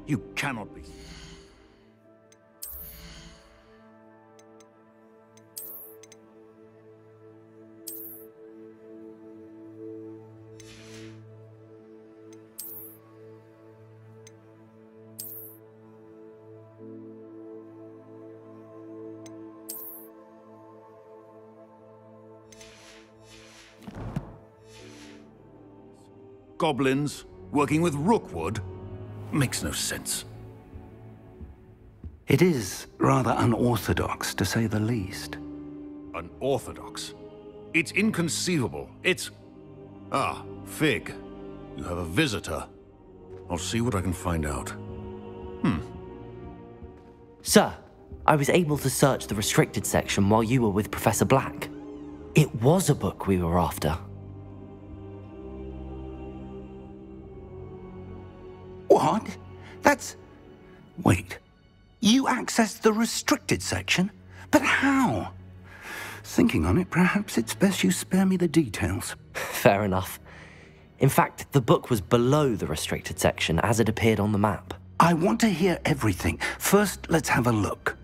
You cannot be. Goblins working with Rookwood? Makes no sense. It is rather unorthodox, to say the least. Unorthodox? It's inconceivable. It's... Ah, Fig. You have a visitor. I'll see what I can find out. Sir, I was able to search the restricted section while you were with Professor Black. It was a book we were after. What? That's... Wait. You accessed the restricted section? But how? Thinking on it, perhaps it's best you spare me the details. Fair enough. In fact, the book was below the restricted section as it appeared on the map. I want to hear everything. First, let's have a look.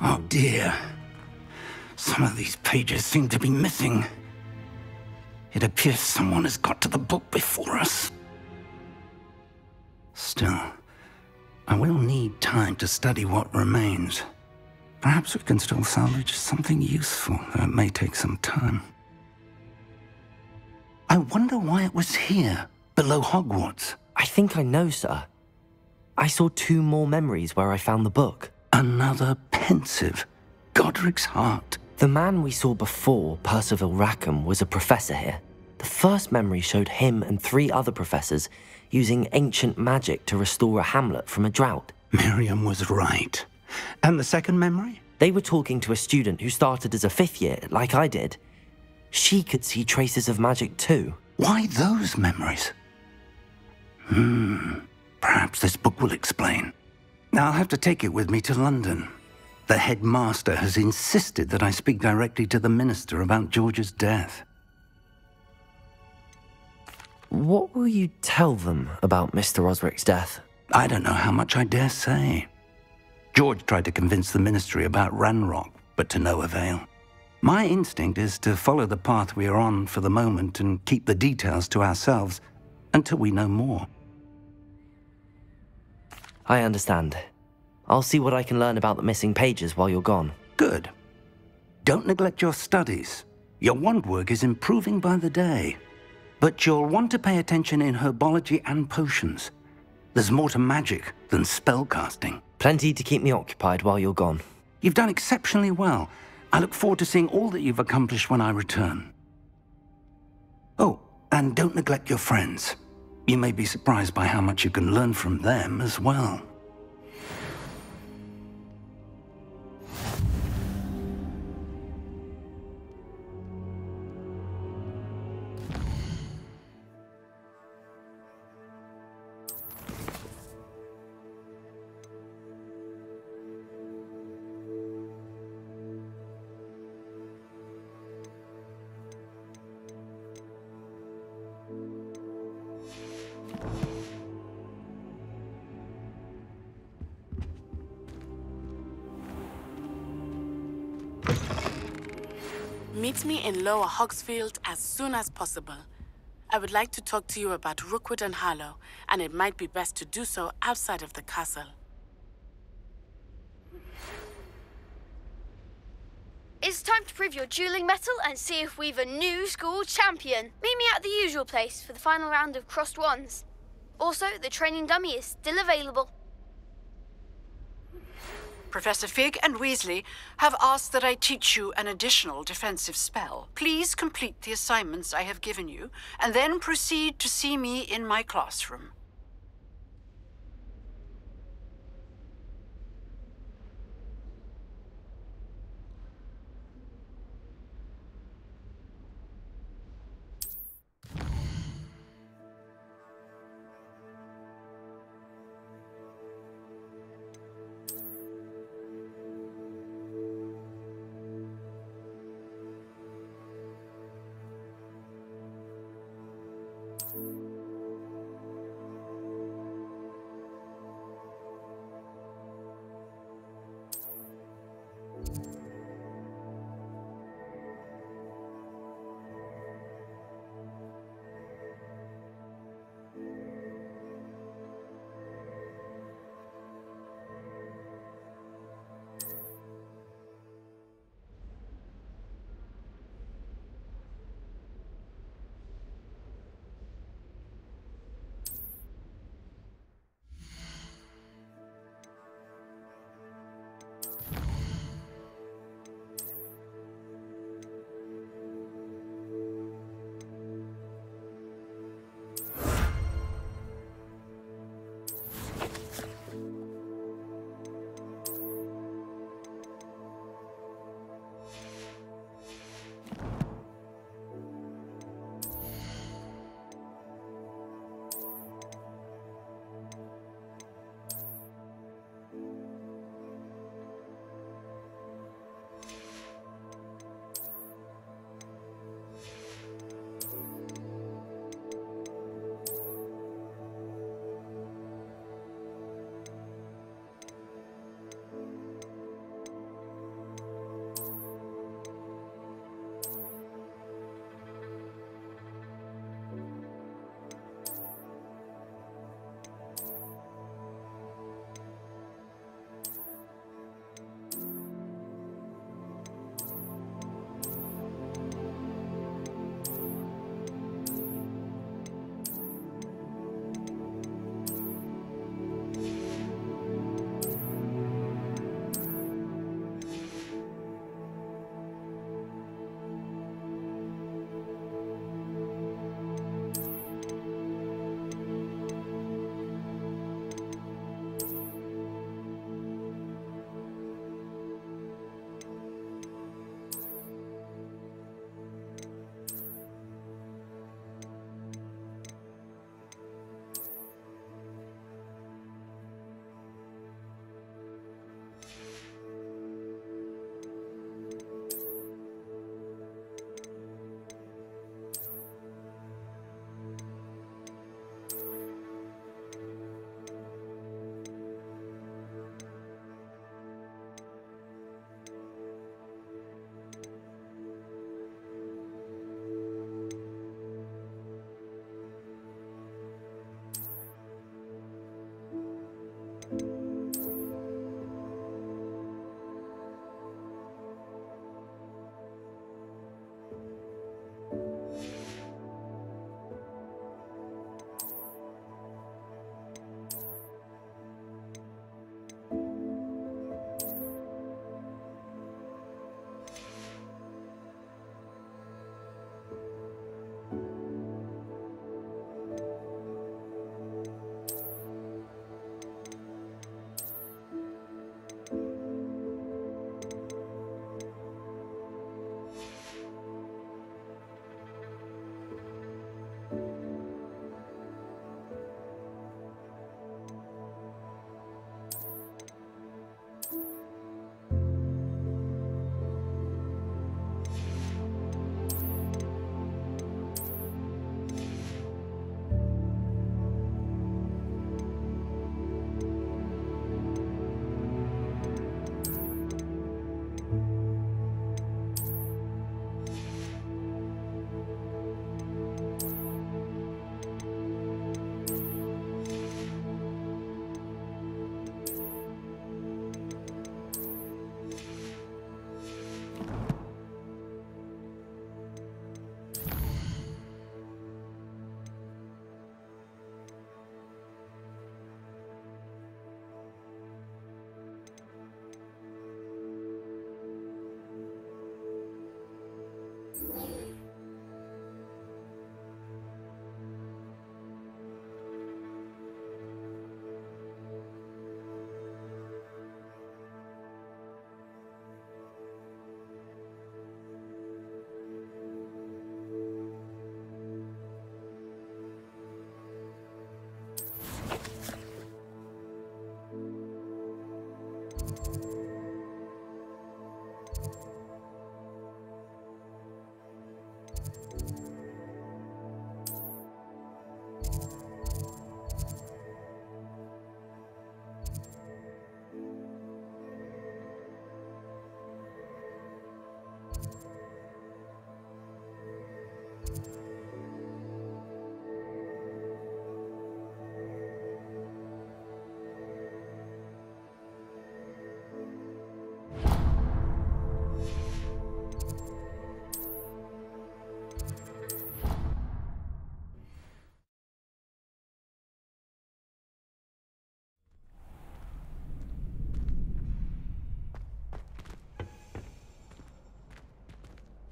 Oh dear. Some of these pages seem to be missing. It appears someone has got to the book before us. Still, I will need time to study what remains. Perhaps we can still salvage something useful, though it may take some time. I wonder why it was here, below Hogwarts. I think I know, sir. I saw 2 more memories where I found the book. Another pensive. Godric's heart. The man we saw before, Percival Rackham, was a professor here. The first memory showed him and 3 other professors using ancient magic to restore a hamlet from a drought. Miriam was right. And the second memory? They were talking to a student who started as a 5th year, like I did. She could see traces of magic too. Why those memories? Perhaps this book will explain. I'll have to take it with me to London. The headmaster has insisted that I speak directly to the minister about George's death. What will you tell them about Mr. Osric's death? I don't know how much I dare say. George tried to convince the ministry about Ranrock, but to no avail. My instinct is to follow the path we are on for the moment and keep the details to ourselves until we know more. I understand. I'll see what I can learn about the missing pages while you're gone. Good. Don't neglect your studies. Your wand work is improving by the day. But you'll want to pay attention in herbology and potions. There's more to magic than spellcasting. Plenty to keep me occupied while you're gone. You've done exceptionally well. I look forward to seeing all that you've accomplished when I return. Oh, and don't neglect your friends. You may be surprised by how much you can learn from them as well. Meet me in Lower Hogsfield as soon as possible. I would like to talk to you about Rookwood and Harlow, and it might be best to do so outside of the castle. It's time to prove your dueling mettle and see if we've a new school champion. Meet me at the usual place for the final round of crossed wands. Also, the training dummy is still available. Professor Fig and Weasley have asked that I teach you an additional defensive spell. Please complete the assignments I have given you, and then proceed to see me in my classroom.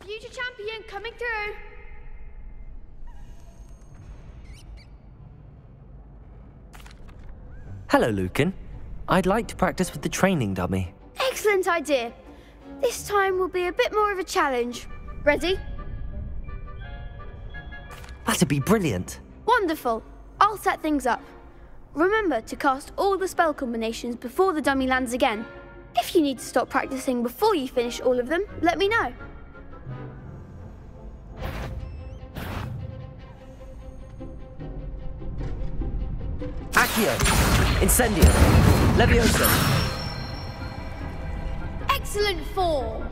Future champion coming through. Hello, Lucan. I'd like to practice with the training dummy. Excellent idea. This time will be a bit more of a challenge. Ready? That'd be brilliant. Wonderful. I'll set things up. Remember to cast all the spell combinations before the dummy lands again. If you need to stop practicing before you finish all of them, let me know. Accio! Incendio! Levioso! Excellent form!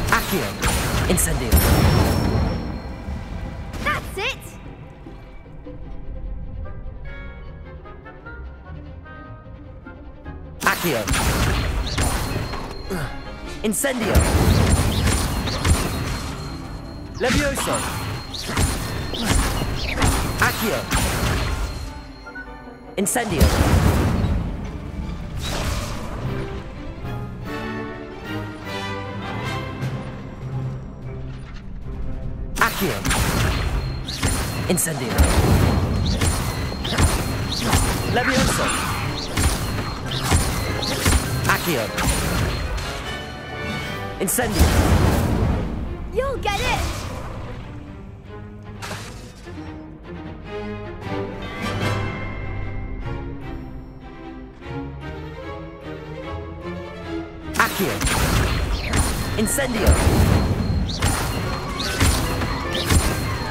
Accio! Incendio! That's it! Accio! Incendio! Levioso! Accio! Incendio! Accio! Incendio! Levioso! Accio! Incendio! You'll get it! Accio! Incendio!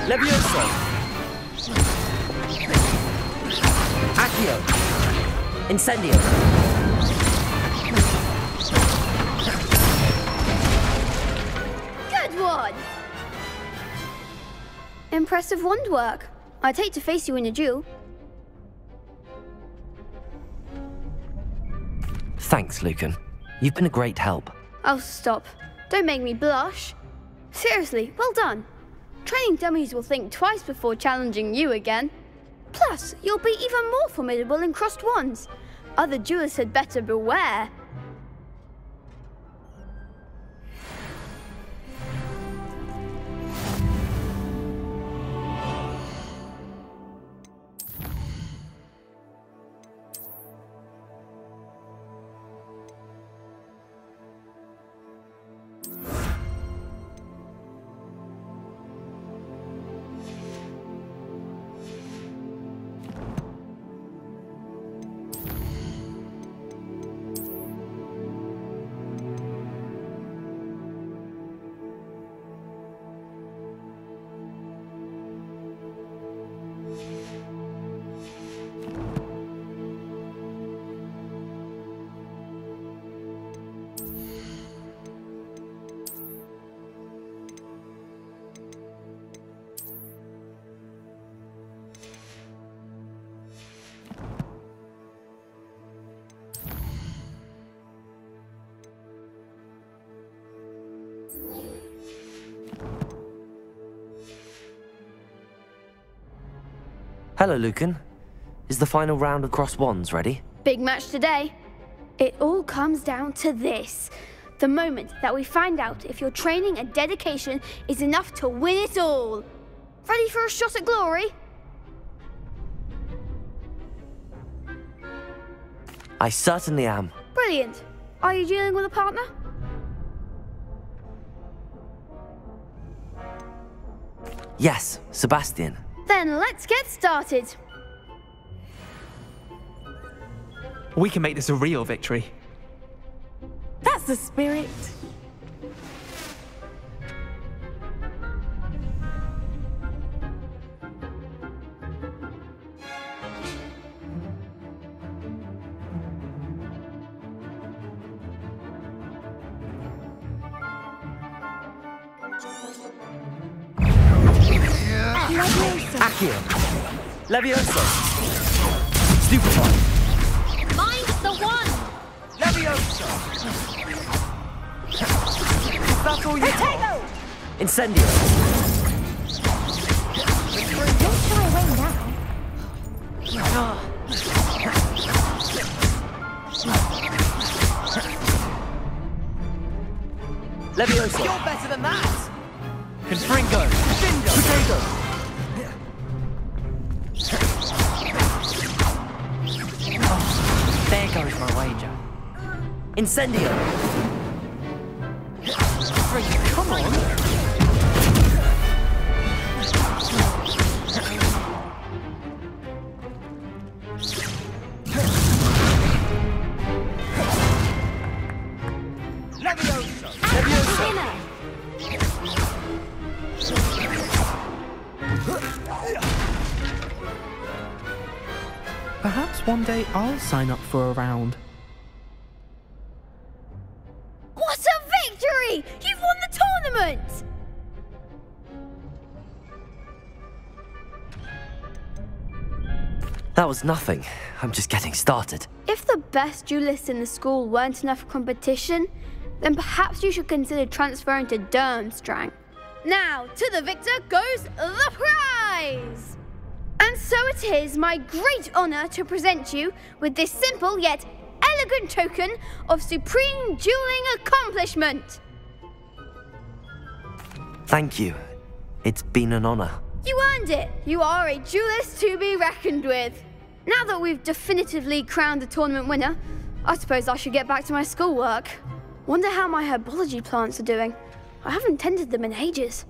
Levioso! Accio! Incendio! Good one! Impressive wand work. I'd hate to face you in a duel. Thanks, Lucan. You've been a great help. Oh, stop. Don't make me blush. Seriously, well done. Training dummies will think twice before challenging you again. Plus, you'll be even more formidable in crossed wands. Other duelists had better beware. Hello, Lucan. Is the final round of cross wands ready? Big match today. It all comes down to this. The moment that we find out if your training and dedication is enough to win it all. Ready for a shot at glory? I certainly am. Brilliant. Are you dealing with a partner? Yes, Sebastian. Then let's get started. We can make this a real victory. That's the spirit. Accio. Levioso. Stupefy. Mine's the one! Levioso! That's all you got? Incendio. Don't shy away now. Levioso. You're better than that! Confringo. Potato. There goes my wager. Incendio. Come on. Levioso. Perhaps one day I'll sign up for a round. What a victory! You've won the tournament! That was nothing. I'm just getting started. If the best duelists in the school weren't enough for competition, then perhaps you should consider transferring to Durmstrang. Now, to the victor goes the prize! And so it is my great honor to present you with this simple yet elegant token of supreme dueling accomplishment. Thank you. It's been an honor. You earned it. You are a duelist to be reckoned with. Now that we've definitively crowned the tournament winner, I suppose I should get back to my schoolwork. Wonder how my herbology plants are doing. I haven't tended them in ages.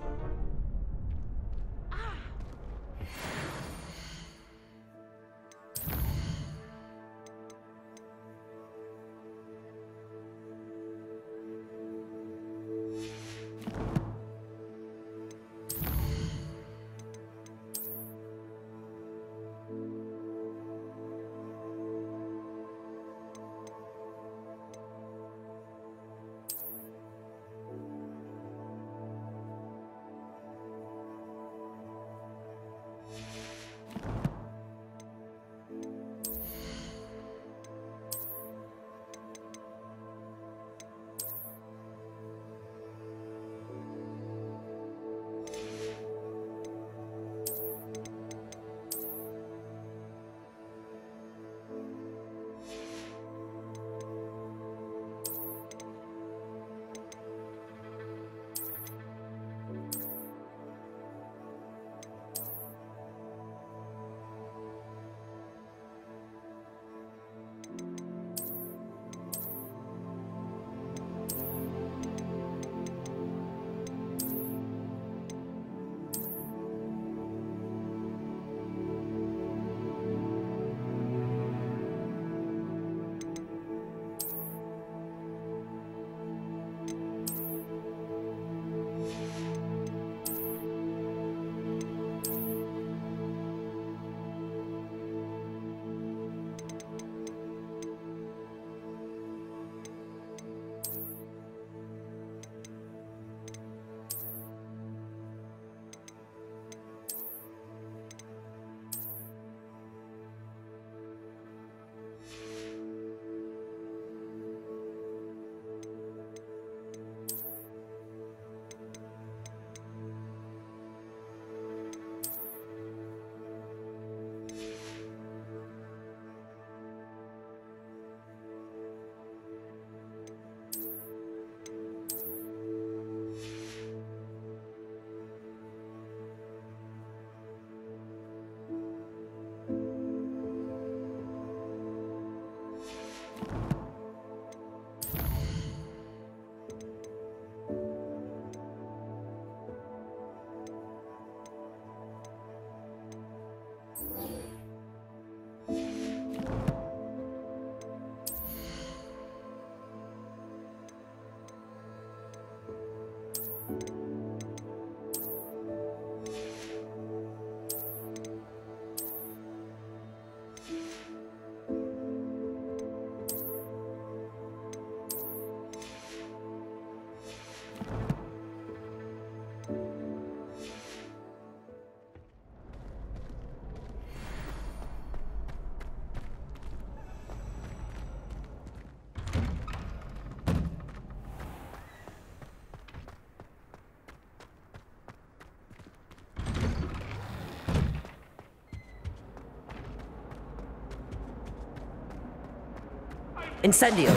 Incendio!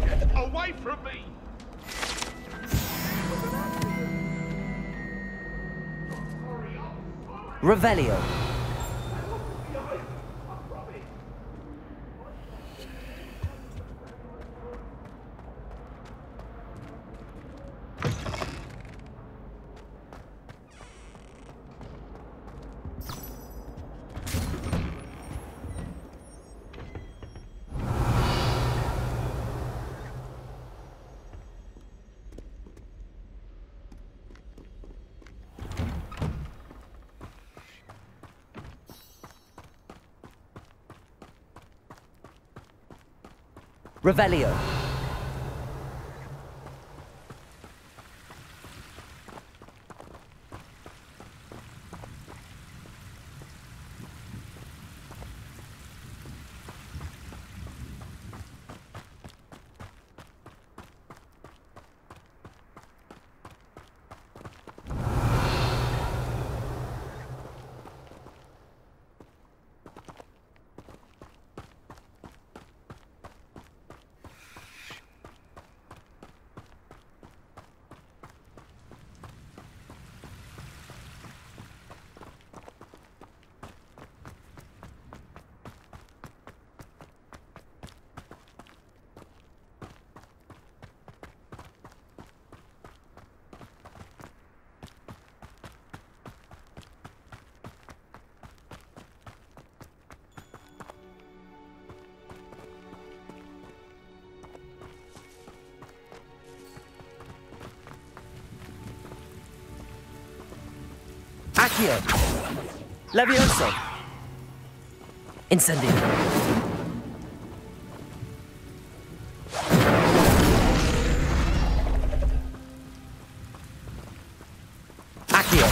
Get away from me! Revelio! Revelio. Accio! Levioso! Incendio! Accio!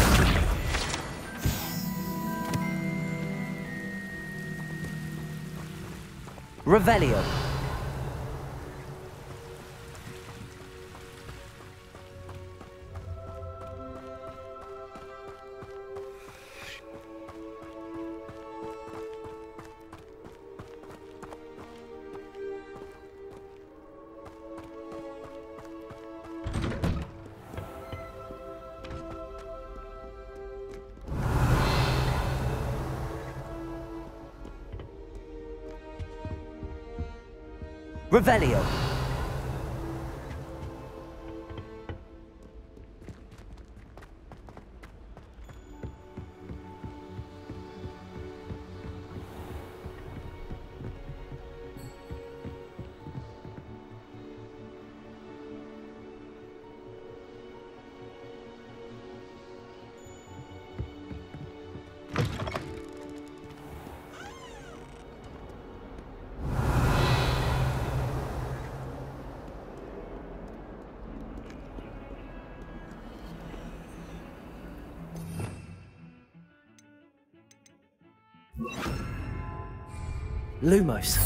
Revelio! Revelio. Lumos.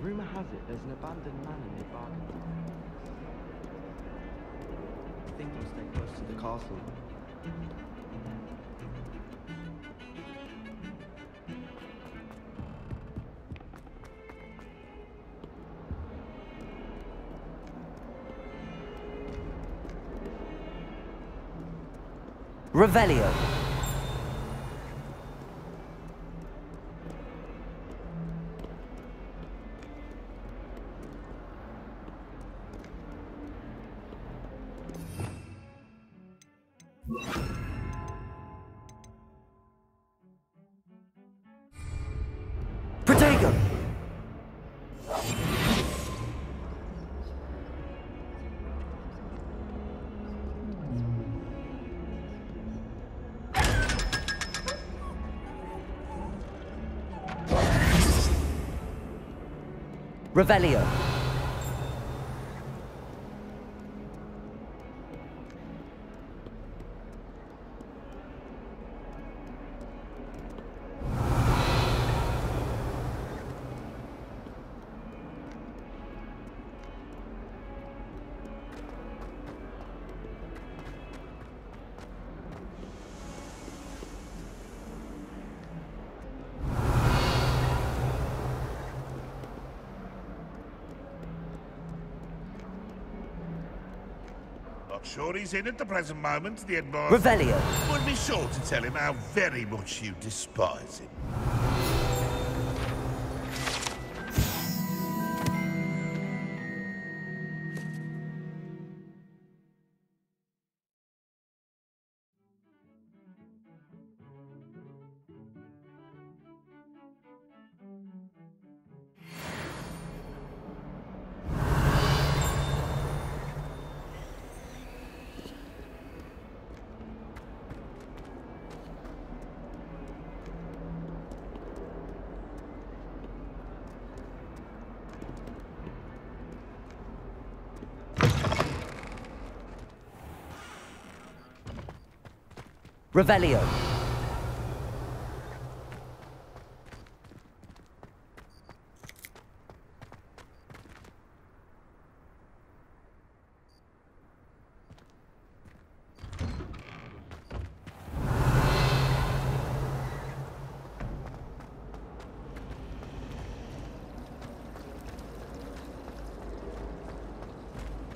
Rumour has it there's an abandoned manor near Bargain. I think we'll stay close to the castle. Revelio. Protego. Revelio. Not sure he's in at the present moment, the headmaster. Revelio. Would be sure to tell him how very much you despise him. Revelio.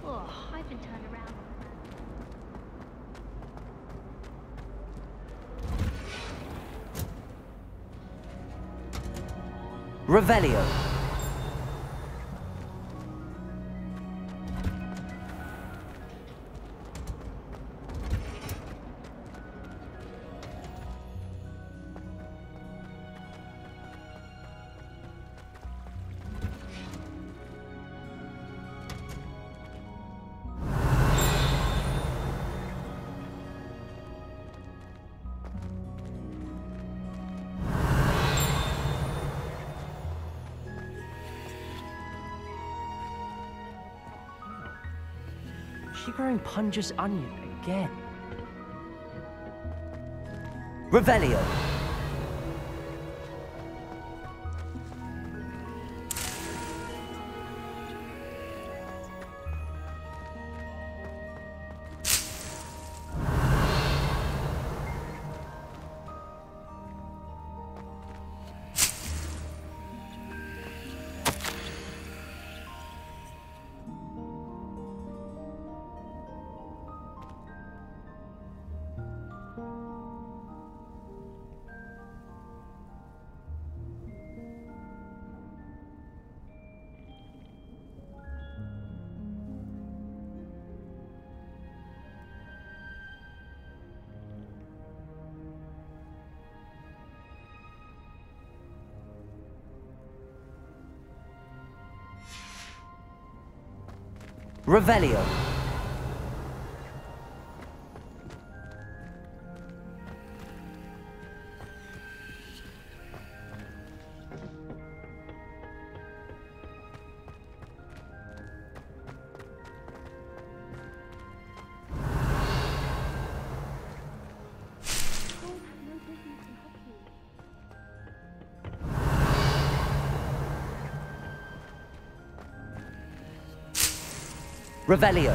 Oh, I've been turned around. Revelio. She growing Punja's onion again. Revelio. Revelio. Revelio.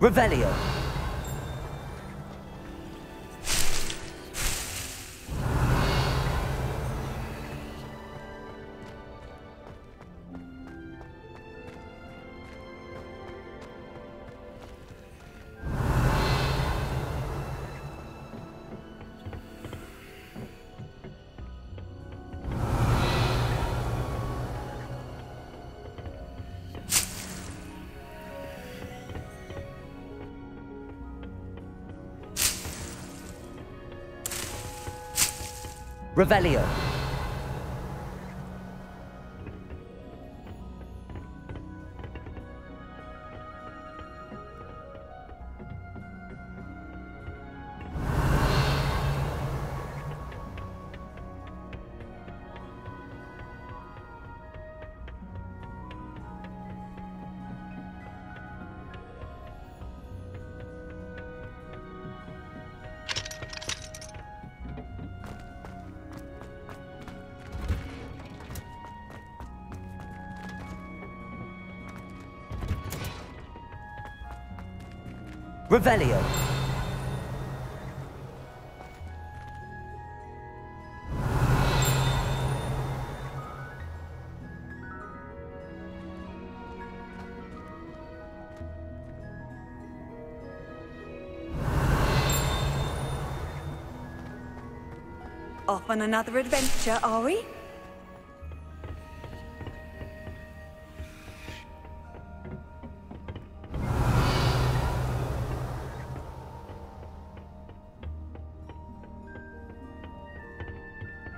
Revelio. Revelio. Revelio. Off on another adventure, are we?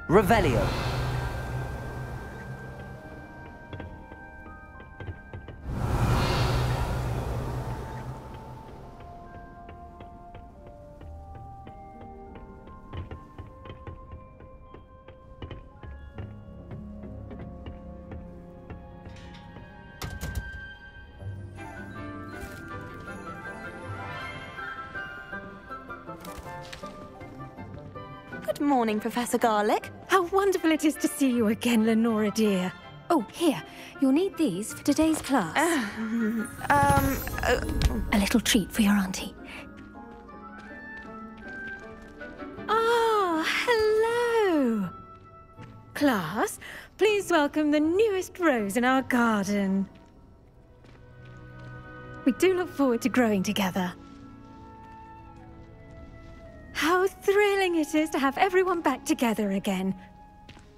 Revelio. Good morning, Professor Garlick. How wonderful it is to see you again, Lenora dear. Oh, here. You'll need these for today's class. A little treat for your auntie. Ah, hello. Class, please welcome the newest rose in our garden. We do look forward to growing together. How thrilling it is to have everyone back together again.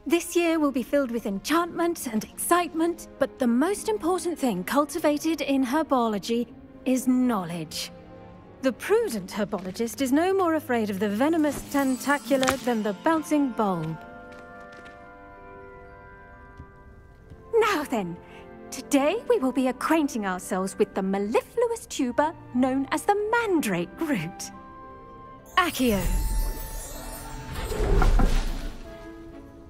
This year will be filled with enchantment and excitement, but the most important thing cultivated in herbology is knowledge. The prudent herbologist is no more afraid of the venomous tentacula than the bouncing bulb. Now then, today we will be acquainting ourselves with the mellifluous tuber known as the mandrake root. Accio.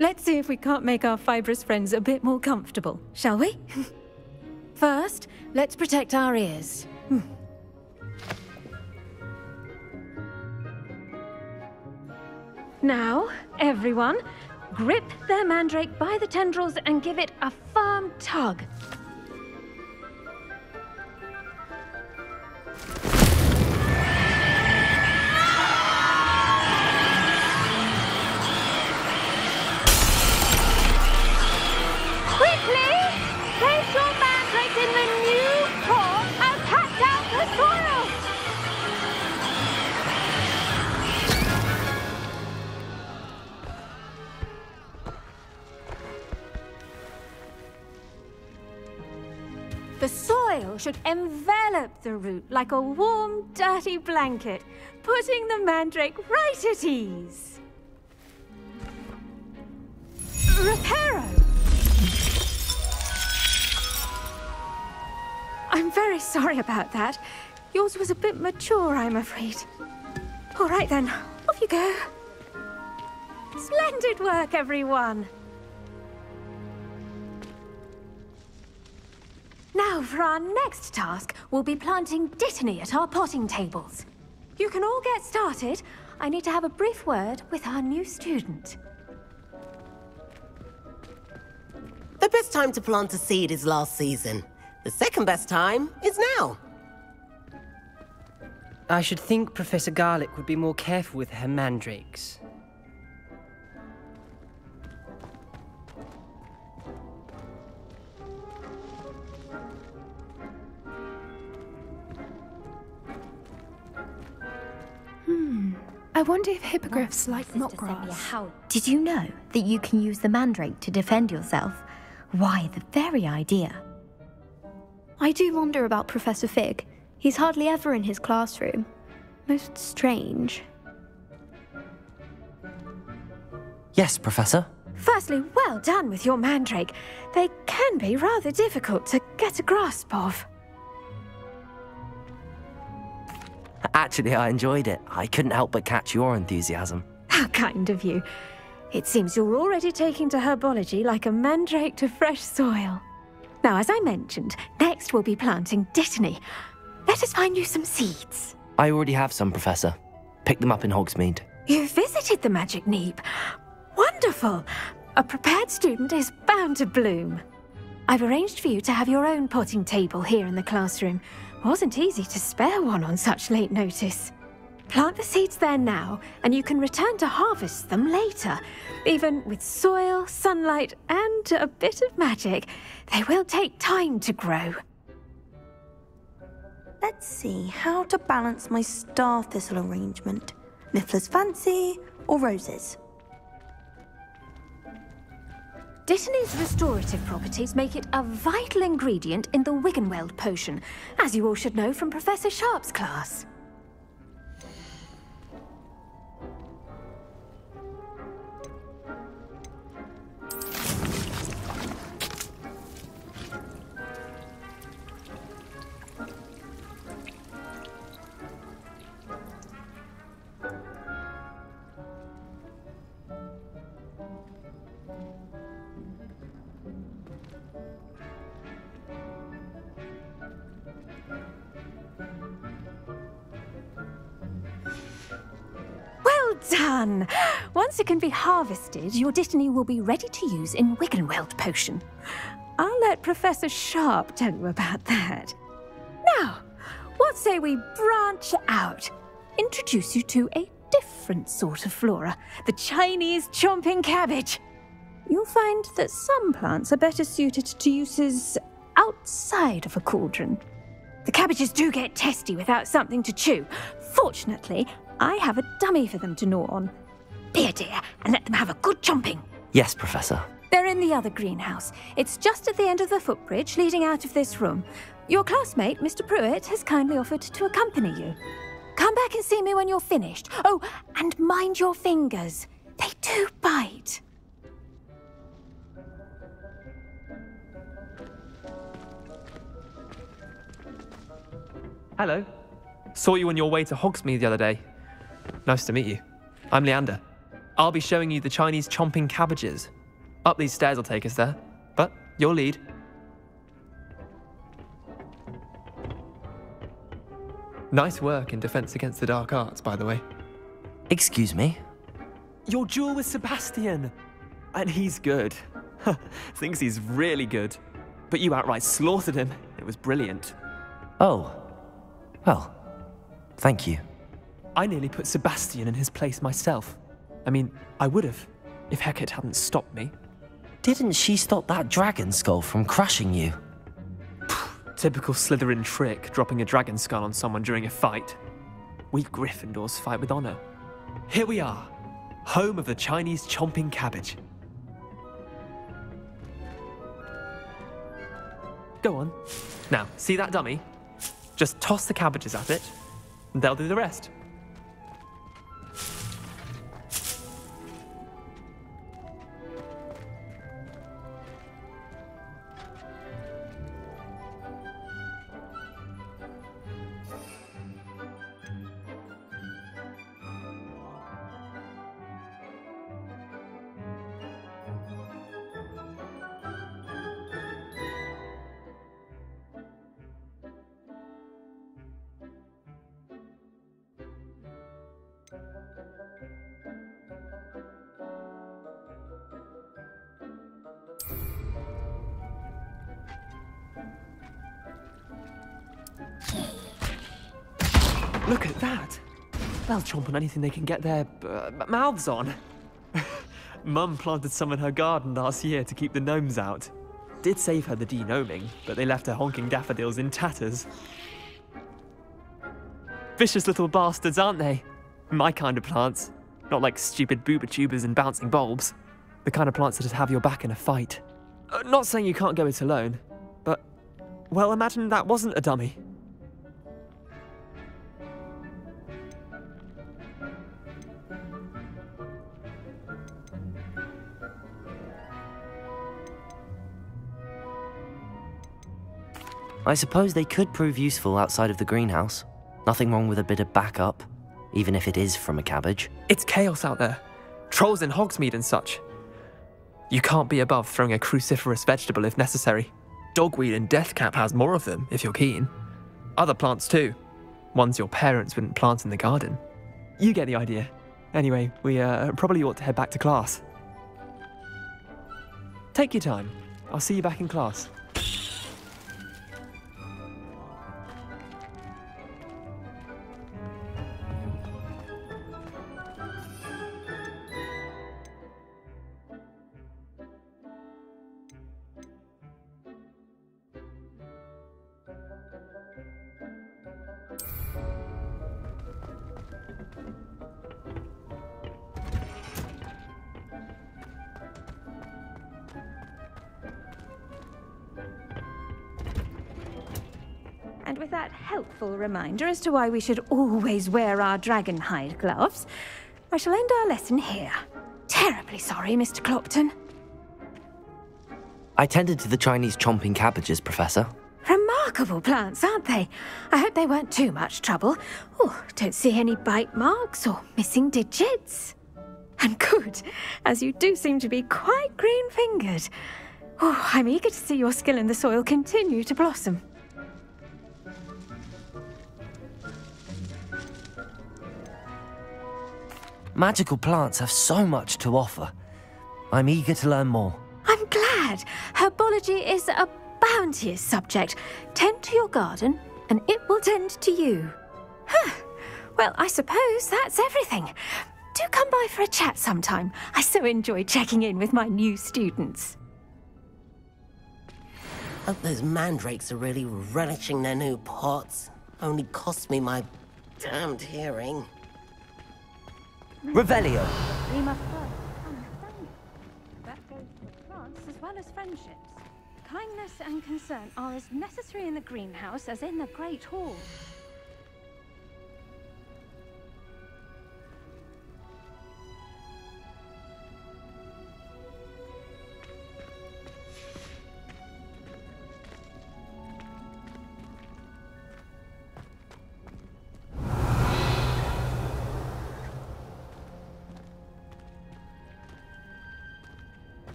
Let's see if we can't make our fibrous friends a bit more comfortable, shall we? First, let's protect our ears. Now, everyone, grip their mandrake by the tendrils and give it a firm tug. The soil should envelop the root like a warm, dirty blanket, putting the mandrake right at ease. Reparo! I'm very sorry about that. Yours was a bit mature, I'm afraid. All right then, off you go. Splendid work, everyone. Now, for our next task, we'll be planting dittany at our potting tables. You can all get started. I need to have a brief word with our new student. The best time to plant a seed is last season. The second best time is now. I should think Professor Garlick would be more careful with her mandrakes. I wonder if hippogriffs like knotgrass. Did you know that you can use the mandrake to defend yourself? Why, the very idea. I do wonder about Professor Fig. He's hardly ever in his classroom. Most strange. Yes, Professor? Firstly, well done with your mandrake. They can be rather difficult to get a grasp of. Actually, I enjoyed it. I couldn't help but catch your enthusiasm. How kind of you. It seems you're already taking to herbology like a mandrake to fresh soil. Now, as I mentioned, next we'll be planting dittany. Let us find you some seeds. I already have some, Professor. Picked them up in Hogsmeade. You visited the Magic Neep. Wonderful. A prepared student is bound to bloom. I've arranged for you to have your own potting table here in the classroom. Wasn't easy to spare one on such late notice. Plant the seeds there now, and you can return to harvest them later. Even with soil, sunlight, and a bit of magic, they will take time to grow. Let's see how to balance my star thistle arrangement. Miffler's Fancy or roses? Dittany's restorative properties make it a vital ingredient in the Wiggenweld potion, as you all should know from Professor Sharp's class. Done! Once it can be harvested, your dittany will be ready to use in Wiggenweld potion. I'll let Professor Sharp tell you about that. Now, what say we branch out? Introduce you to a different sort of flora, the Chinese chomping cabbage. You'll find that some plants are better suited to uses outside of a cauldron. The cabbages do get testy without something to chew. Fortunately, I have a dummy for them to gnaw on. Be a dear and let them have a good chomping. Yes, Professor. They're in the other greenhouse. It's just at the end of the footbridge leading out of this room. Your classmate, Mr. Pruitt, has kindly offered to accompany you. Come back and see me when you're finished. Oh, and mind your fingers. They do bite. Hello. Saw you on your way to Hogsmeade the other day. Nice to meet you. I'm Leander. I'll be showing you the Chinese chomping cabbages. Up these stairs will take us there, but your lead. Nice work in Defense Against the Dark Arts, by the way. Excuse me? Your duel with Sebastian! And he's good. Thinks he's really good. But you outright slaughtered him. It was brilliant. Oh. Well, thank you. I nearly put Sebastian in his place myself. I mean, I would have, if Hecate hadn't stopped me. Didn't she stop that dragon skull from crushing you? Typical Slytherin trick, dropping a dragon skull on someone during a fight. We Gryffindors fight with honor. Here we are, home of the Chinese chomping cabbage. Go on. Now, see that dummy? Just toss the cabbages at it, and they'll do the rest. Look at that. They'll chomp on anything they can get their mouths on. Mum planted some in her garden last year to keep the gnomes out. Did save her the de-gnoming, but they left her honking daffodils in tatters. Vicious little bastards, aren't they? My kind of plants. Not like stupid booba tubers and bouncing bulbs. The kind of plants that just have your back in a fight. Not saying you can't go it alone, but, well, imagine that wasn't a dummy. I suppose they could prove useful outside of the greenhouse. Nothing wrong with a bit of backup, even if it is from a cabbage. It's chaos out there. Trolls in Hogsmeade and such. You can't be above throwing a cruciferous vegetable if necessary. Dogweed and deathcap has more of them, if you're keen. Other plants too. Ones your parents wouldn't plant in the garden. You get the idea. Anyway, we probably ought to head back to class. Take your time. I'll see you back in class. And with that helpful reminder as to why we should always wear our dragon hide gloves, I shall end our lesson here. Terribly sorry, Mr. Clopton. I tended to the Chinese chomping cabbages, Professor. Remarkable plants, aren't they? I hope they weren't too much trouble. Oh, don't see any bite marks or missing digits. And good, as you do seem to be quite green-fingered. Oh, I'm eager to see your skill in the soil continue to blossom. Magical plants have so much to offer. I'm eager to learn more. I'm glad. Herbology is a bounteous subject. Tend to your garden, and it will tend to you. Huh. Well, I suppose that's everything. Do come by for a chat sometime. I so enjoy checking in with my new students. Hope those mandrakes are really relishing their new pots. Only cost me my damned hearing. Revelio. We must first understand. That goes for plants as well as friendships. Kindness and concern are as necessary in the greenhouse as in the Great Hall.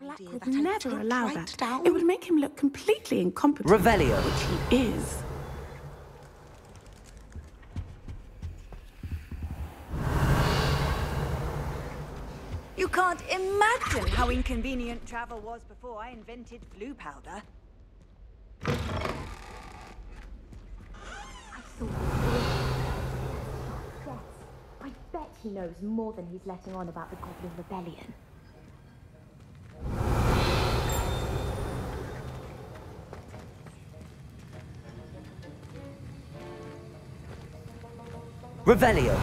Black would never allow that. It would make him look completely incompetent. Revelio. Which he is. You can't imagine how inconvenient travel was before I invented flu powder. I bet he knows more than he's letting on about the Goblin Rebellion. Revelio.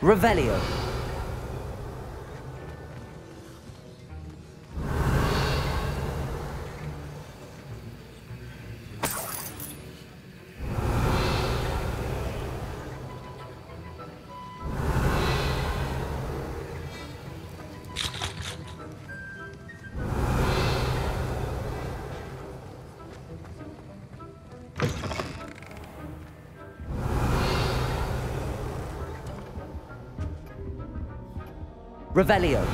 Revelio. Revelio.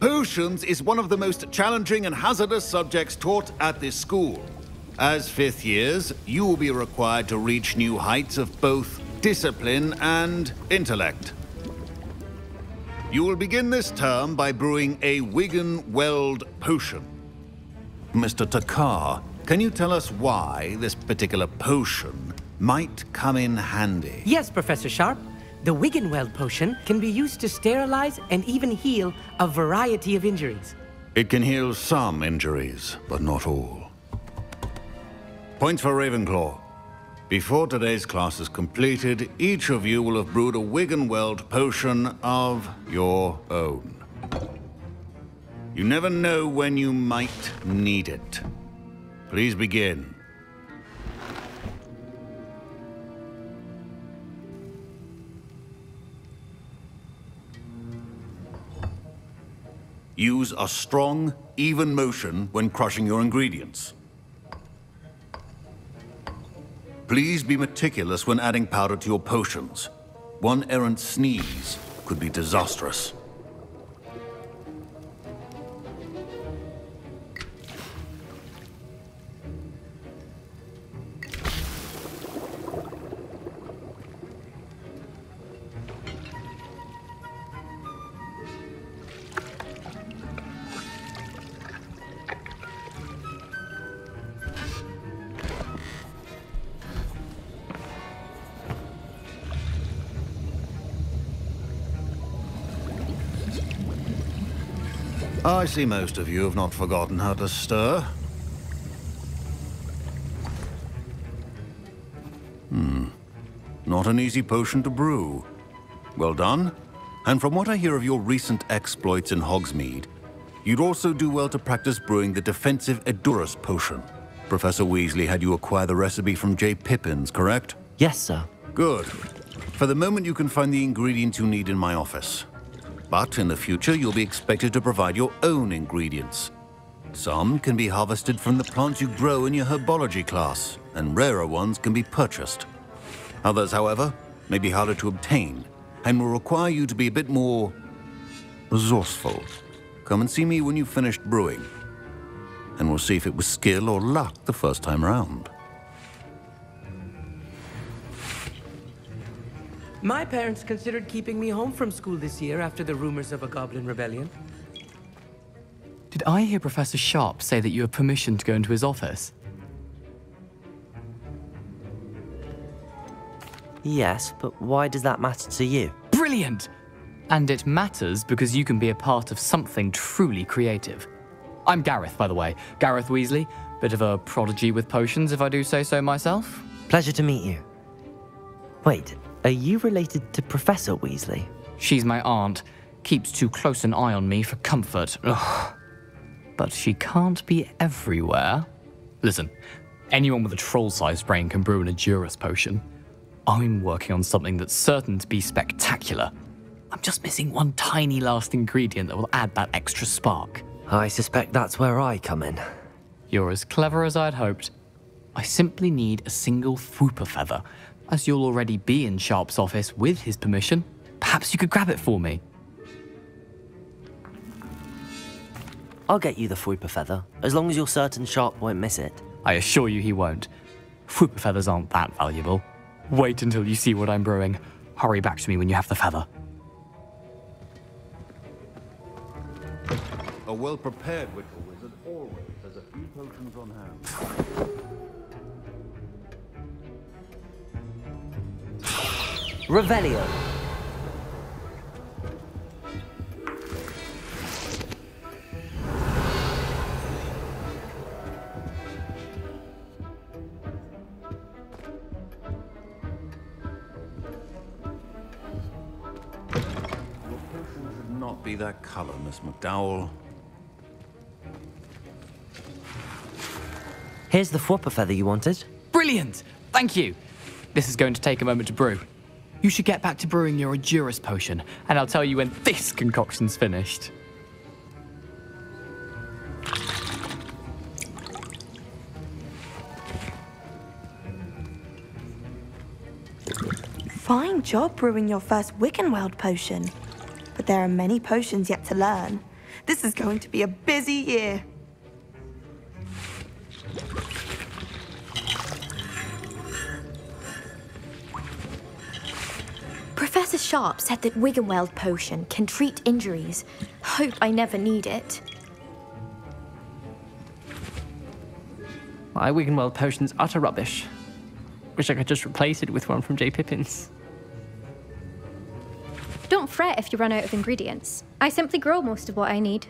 Potions is one of the most challenging and hazardous subjects taught at this school. As fifth years, you will be required to reach new heights of both discipline and intellect. You will begin this term by brewing a Wiggenweld potion. Mr. Takar, can you tell us why this particular potion might come in handy? Yes, Professor Sharp. The Wiggenweld potion can be used to sterilize and even heal a variety of injuries. It can heal some injuries, but not all. Points for Ravenclaw. Before today's class is completed, each of you will have brewed a Wiggenweld potion of your own. You never know when you might need it. Please begin. Use a strong, even motion when crushing your ingredients. Please be meticulous when adding powder to your potions. One errant sneeze could be disastrous. I see most of you have not forgotten how to stir. Not an easy potion to brew. Well done. And from what I hear of your recent exploits in Hogsmeade, you'd also do well to practice brewing the defensive Edurus potion. Professor Weasley had you acquire the recipe from J. Pippins, correct? Yes, sir. Good. For the moment, you can find the ingredients you need in my office. But in the future, you'll be expected to provide your own ingredients. Some can be harvested from the plants you grow in your herbology class, and rarer ones can be purchased. Others, however, may be harder to obtain, and will require you to be a bit more resourceful. Come and see me when you've finished brewing, and we'll see if it was skill or luck the first time around. My parents considered keeping me home from school this year after the rumors of a goblin rebellion. Did I hear Professor Sharp say that you have permission to go into his office? Yes, but why does that matter to you? Brilliant! And it matters because you can be a part of something truly creative. I'm Gareth, by the way. Gareth Weasley. Bit of a prodigy with potions, if I do say so myself. Pleasure to meet you. Wait, are you related to Professor Weasley? She's my aunt. Keeps too close an eye on me for comfort. Ugh. But she can't be everywhere. Listen, anyone with a troll-sized brain can brew an Edurus potion. I'm working on something that's certain to be spectacular. I'm just missing one tiny last ingredient that will add that extra spark. I suspect that's where I come in. You're as clever as I'd hoped. I simply need a single Fwooper feather. As you'll already be in Sharp's office with his permission, perhaps you could grab it for me. I'll get you the Fwooper feather, as long as you're certain Sharp won't miss it. I assure you he won't. Fwooper feathers aren't that valuable. Wait until you see what I'm brewing. Hurry back to me when you have the feather. A well-prepared witch wizard always has a few potions on hand. Revelio. study that color, Miss McDowell. Here's the Fwopper feather you wanted. Brilliant! Thank you! This is going to take a moment to brew. You should get back to brewing your Edurus potion, and I'll tell you when this concoction's finished. Fine job brewing your first Wiggenweld potion. But there are many potions yet to learn. This is going to be a busy year. Professor Sharp said that Wiggenweld potion can treat injuries. Hope I never need it. My Wiggenweld potion's utter rubbish. Wish I could just replace it with one from J. Pippin's. Don't fret if you run out of ingredients. I simply grow most of what I need.